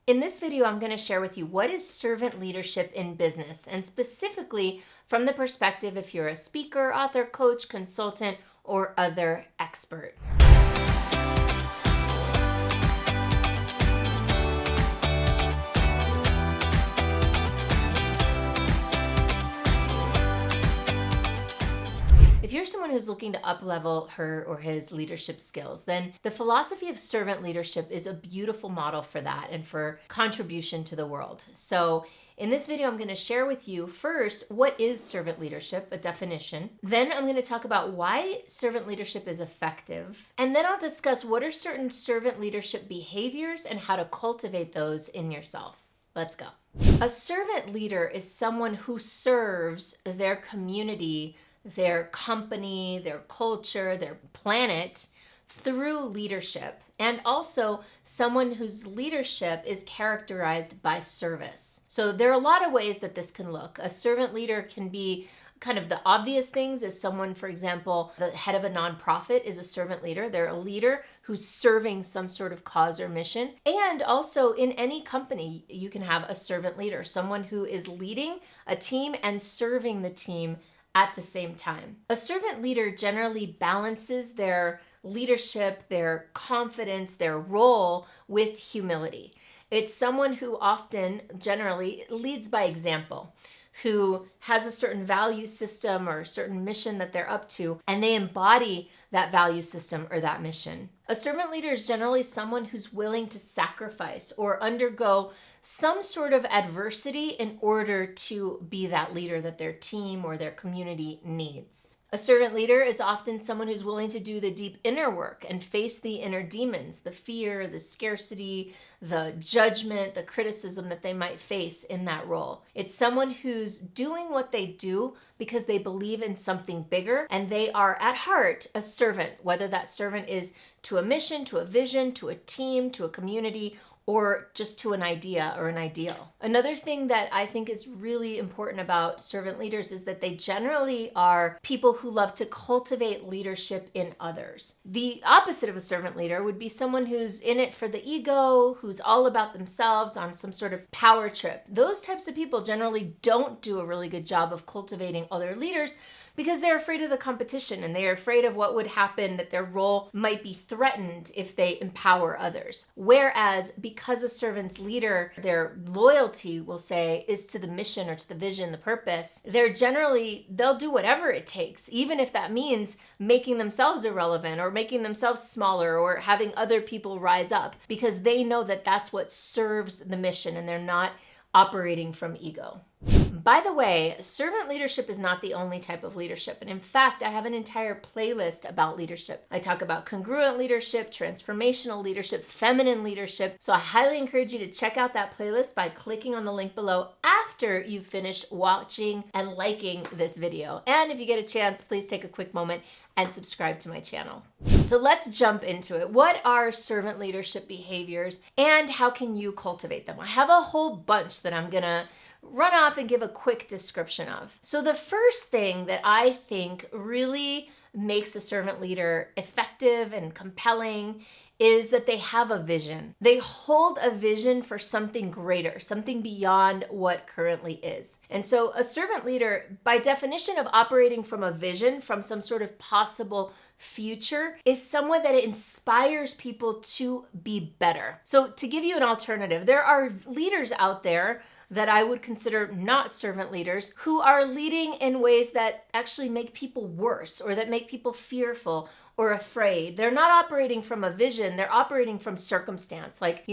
In this video, I'm going to share with you what is servant leadership in business, and specifically from the perspective if you're a speaker, author, coach, consultant, or other expert. If you're someone who's looking to up-level her or his leadership skills, then the philosophy of servant leadership is a beautiful model for that and for contribution to the world. So in this video, I'm going to share with you first, what is servant leadership, a definition. Then I'm going to talk about why servant leadership is effective. And then I'll discuss what are certain servant leadership behaviors and how to cultivate those in yourself. Let's go. A servant leader is someone who serves their community, their company, their culture, their planet through leadership, and also someone whose leadership is characterized by service. So there are a lot of ways that this can look. A servant leader can be kind of the obvious things is someone, for example, the head of a nonprofit is a servant leader. They're a leader who's serving some sort of cause or mission. And also in any company, you can have a servant leader, someone who is leading a team and serving the team at the same time. A servant leader generally balances their leadership, their confidence, their role with humility. It's someone who often, generally, leads by example, who has a certain value system or a certain mission that they're up to, and they embody that value system or that mission. A servant leader is generally someone who's willing to sacrifice or undergo some sort of adversity in order to be that leader that their team or their community needs. A servant leader is often someone who's willing to do the deep inner work and face the inner demons, the fear, the scarcity, the judgment, the criticism that they might face in that role. It's someone who's doing what they do because they believe in something bigger, and they are at heart a servant, whether that servant is to a mission, to a vision, to a team, to a community, or just to an idea or an ideal. Another thing that I think is really important about servant leaders is that they generally are people who love to cultivate leadership in others. The opposite of a servant leader would be someone who's in it for the ego, who's all about themselves on some sort of power trip. Those types of people generally don't do a really good job of cultivating other leaders because they're afraid of the competition and they're afraid of what would happen, that their role might be threatened if they empower others. Whereas because a servant's leader, their loyalty, we'll say, is to the mission or to the vision, the purpose, they'll do whatever it takes, even if that means making themselves irrelevant or making themselves smaller or having other people rise up, because they know that that's what serves the mission and they're not operating from ego. By the way, servant leadership is not the only type of leadership. And in fact, I have an entire playlist about leadership. I talk about congruent leadership, transformational leadership, feminine leadership. So I highly encourage you to check out that playlist by clicking on the link below after you've finished watching and liking this video. And if you get a chance, please take a quick moment and subscribe to my channel. So let's jump into it. What are servant leadership behaviors and how can you cultivate them? I have a whole bunch that I'm gonna run off and give a quick description of. So the first thing that I think really makes a servant leader effective and compelling is that they have a vision. They hold a vision for something greater, something beyond what currently is. And so a servant leader, by definition of operating from a vision, from some sort of possible future, is someone that inspires people to be better. So to give you an alternative, there are leaders out there that I would consider not servant leaders who are leading in ways that actually make people worse or that make people fearful or afraid. They're not operating from a vision, they're operating from circumstance, like,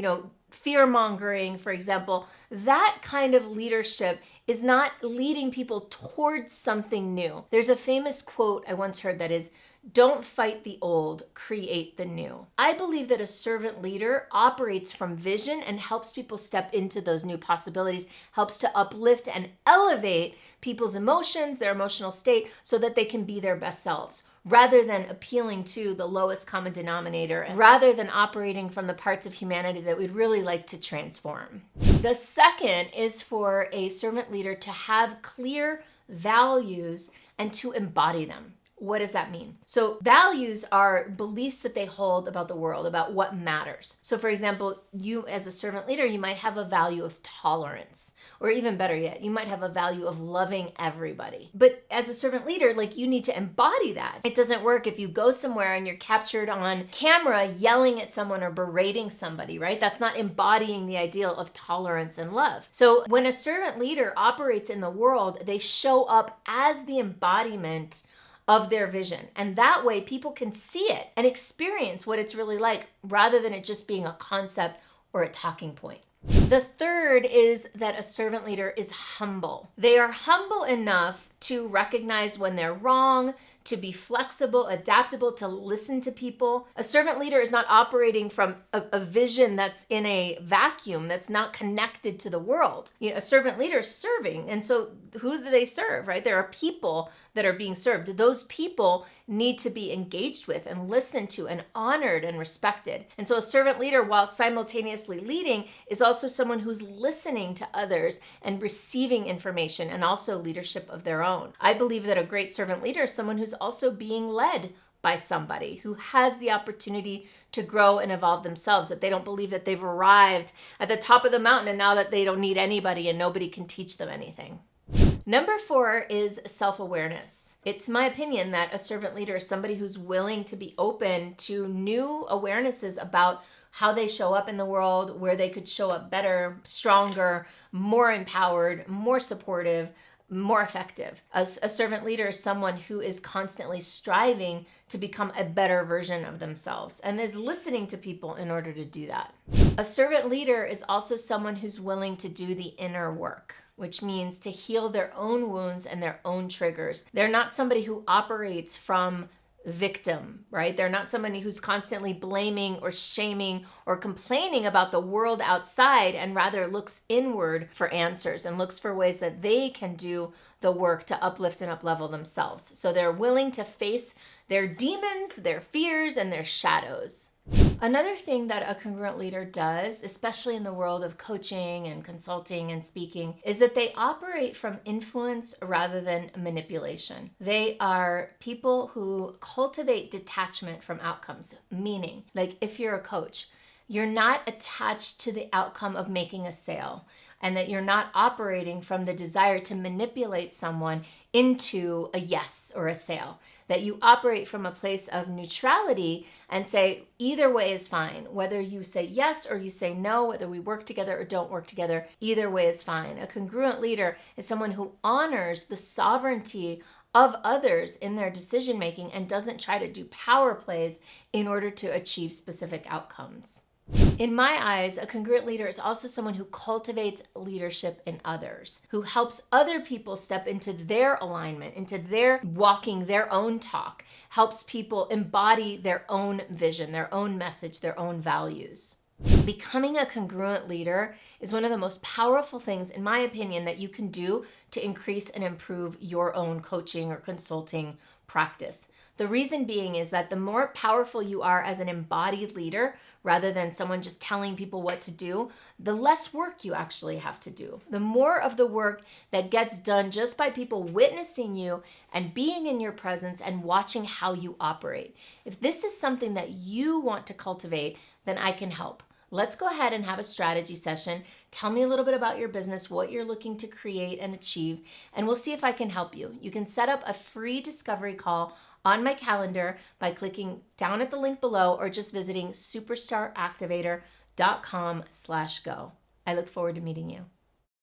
fear mongering, for example. That kind of leadership is not leading people towards something new. There's a famous quote I once heard that is, "Don't fight the old, create the new." I believe that a servant leader operates from vision and helps people step into those new possibilities, helps to uplift and elevate people's emotions, their emotional state, so that they can be their best selves, rather than appealing to the lowest common denominator, and rather than operating from the parts of humanity that we'd really like to transform. The second is for a servant leader to have clear values and to embody them. What does that mean? So values are beliefs that they hold about the world, about what matters. So for example, you as a servant leader, you might have a value of tolerance, or even better yet, you might have a value of loving everybody. But as a servant leader, like, you need to embody that. It doesn't work if you go somewhere and you're captured on camera yelling at someone or berating somebody, right? That's not embodying the ideal of tolerance and love. So when a servant leader operates in the world, they show up as the embodiment of their vision. And that way people can see it and experience what it's really like, rather than it just being a concept or a talking point. The third is that a servant leader is humble. They are humble enough to recognize when they're wrong, to be flexible, adaptable, to listen to people. A servant leader is not operating from a vision that's in a vacuum, that's not connected to the world. You know, a servant leader is serving. And so who do they serve, right? There are people that are being served. Those people need to be engaged with and listened to and honored and respected. And so a servant leader, while simultaneously leading, is also someone who's listening to others and receiving information, and also leadership of their own. I believe that a great servant leader is someone who's also being led by somebody who has the opportunity to grow and evolve themselves, that they don't believe that they've arrived at the top of the mountain and now that they don't need anybody and nobody can teach them anything. Number 4 is self-awareness. It's my opinion that a servant leader is somebody who's willing to be open to new awarenesses about how they show up in the world, where they could show up better, stronger, more empowered, more supportive, more effective. A servant leader is someone who is constantly striving to become a better version of themselves and is listening to people in order to do that. A servant leader is also someone who's willing to do the inner work, which means to heal their own wounds and their own triggers. They're not somebody who operates from victim, right? They're not somebody who's constantly blaming or shaming or complaining about the world outside, and rather looks inward for answers and looks for ways that they can do the work to uplift and uplevel themselves. So they're willing to face their demons, their fears, and their shadows. Another thing that a congruent leader does, especially in the world of coaching and consulting and speaking, is that they operate from influence rather than manipulation. They are people who cultivate detachment from outcomes, meaning, like, if you're a coach, you're not attached to the outcome of making a sale, and that you're not operating from the desire to manipulate someone into a yes or a sale, that you operate from a place of neutrality and say either way is fine. Whether you say yes or you say no, whether we work together or don't work together, either way is fine. A congruent leader is someone who honors the sovereignty of others in their decision making and doesn't try to do power plays in order to achieve specific outcomes. In my eyes, a congruent leader is also someone who cultivates leadership in others, who helps other people step into their alignment, into their walking their own talk, helps people embody their own vision, their own message, their own values. Becoming a congruent leader is one of the most powerful things, in my opinion, that you can do to increase and improve your own coaching or consulting practice. The reason being is that the more powerful you are as an embodied leader, rather than someone just telling people what to do, the less work you actually have to do. The more of the work that gets done just by people witnessing you and being in your presence and watching how you operate. If this is something that you want to cultivate, then I can help. Let's go ahead and have a strategy session. Tell me a little bit about your business, what you're looking to create and achieve, and we'll see if I can help you. You can set up a free discovery call on my calendar by clicking down at the link below or just visiting superstaractivator.com/go. I look forward to meeting you.